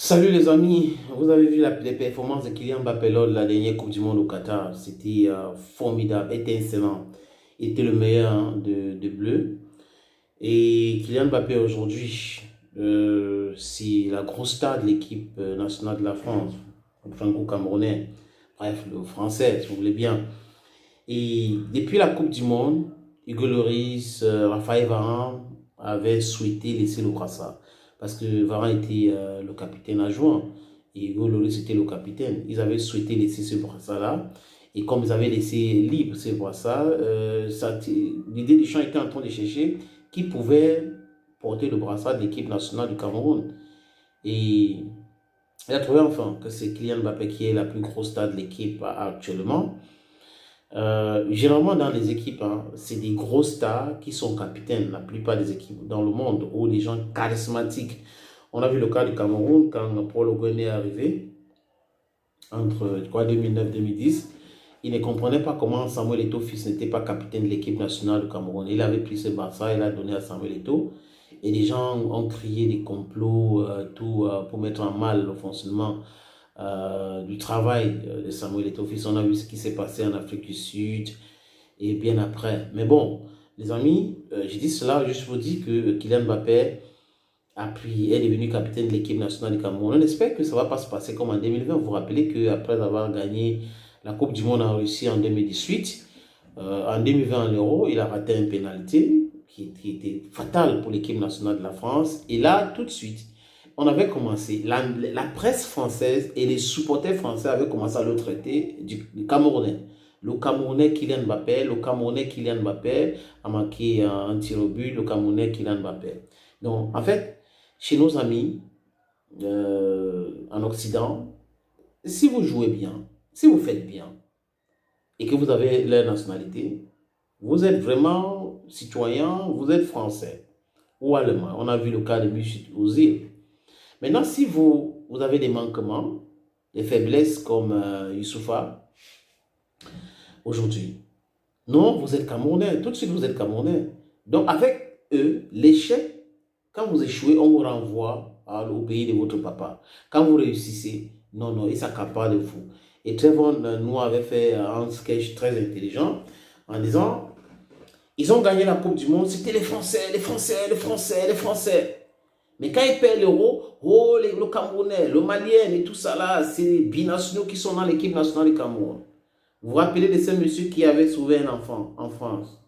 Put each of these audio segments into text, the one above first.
Salut les amis, vous avez vu les performances de Kylian Mbappé lors de la dernière Coupe du Monde au Qatar. C'était formidable, étincelant. Il était le meilleur hein, de bleu. Et Kylian Mbappé aujourd'hui, c'est la grosse star de l'équipe nationale de la France, le franco-camerounais, bref, le français, si vous voulez bien. Et depuis la Coupe du Monde, Hugo Lloris, Raphaël Varane avaient souhaité laisser le brassard. Parce que Varane était le capitaine adjoint et Hugo Lloris était le capitaine. Ils avaient souhaité laisser ce brassard-là. Et comme ils avaient laissé libre ce brassard, l'idée du champ était en train de chercher qui pouvait porter le brassard de l'équipe nationale du Cameroun. Et il a trouvé enfin que c'est Kylian Mbappé qui est la plus grosse star de l'équipe actuellement. Généralement dans les équipes, hein, c'est des gros stars qui sont capitaines. La plupart des équipes dans le monde ou des gens charismatiques. On a vu le cas du Cameroun quand Paul Ogüene est arrivé entre 2009-2010. Il ne comprenait pas comment Samuel Eto'o fils n'était pas capitaine de l'équipe nationale du Cameroun. Il avait pris ce Barça, il a donné à Samuel Eto'o. Et les gens ont crié des complots pour mettre en mal le fonctionnement du travail de Samuel Eto'o fils. On a vu ce qui s'est passé en Afrique du Sud et bien après. Mais bon, les amis, je dis cela juste pour dire que Kylian Mbappé est devenu capitaine de l'équipe nationale du Cameroun. On espère que ça ne va pas se passer comme en 2020. Vous vous rappelez qu'après avoir gagné la Coupe du Monde en Russie en 2018, en 2020 en l'Euro, il a raté un pénalité qui était fatal pour l'équipe nationale de la France. Et là, tout de suite, on avait commencé, la presse française et les supporters français avaient commencé à le traiter du Camerounais. Le Camerounais Kylian Mbappé, le Camerounais Kylian Mbappé a marqué un tir au but, le Camerounais Kylian Mbappé. Donc, en fait, chez nos amis en Occident, si vous jouez bien, si vous faites bien et que vous avez leur nationalité, vous êtes vraiment citoyen, vous êtes français ou allemand. On a vu le cas de Mesut Ozil. Maintenant, si vous avez des manquements, des faiblesses comme Youssoufa, aujourd'hui, non, vous êtes Camerounais. Tout de suite, vous êtes Camerounais. Donc, avec eux, l'échec, quand vous échouez, on vous renvoie au pays de votre papa. Quand vous réussissez, non, non, ils s'accaparent de vous. Et Trevor nous avait fait un sketch très intelligent en disant, ils ont gagné la Coupe du Monde, c'était les Français, les Français, les Français, les Français. Mais quand ils perdent l'euro, oh, le Camerounais, le Malien et tout ça là, c'est les binationaux qui sont dans l'équipe nationale du Cameroun. Vous vous rappelez de ce monsieur qui avait sauvé un enfant en France?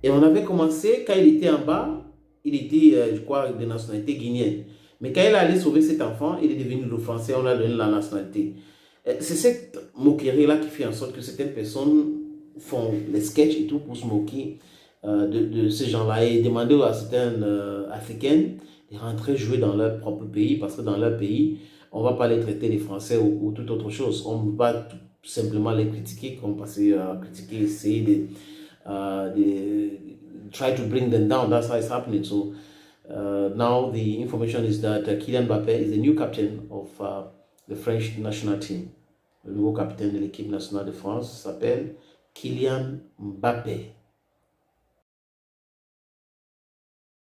Et on avait commencé, quand il était en bas, il était, je crois, de nationalité guinéenne. Mais quand il allait sauver cet enfant, il est devenu le français, on a donné la nationalité. C'est cette moquerie-là qui fait en sorte que certaines personnes font les sketchs et tout pour se moquer de ces gens-là et demander à certaines Africaines de rentrer jouer dans leur propre pays parce que dans leur pays, on ne va pas les traiter les Français ou toute autre chose. On va tout simplement les critiquer, comme passer à critiquer, essayer de try to bring them down. That's how it's happening. So now the information is that Kylian Mbappé is the new captain of the French national team. Le nouveau capitaine de l'équipe nationale de France s'appelle Kylian Mbappé.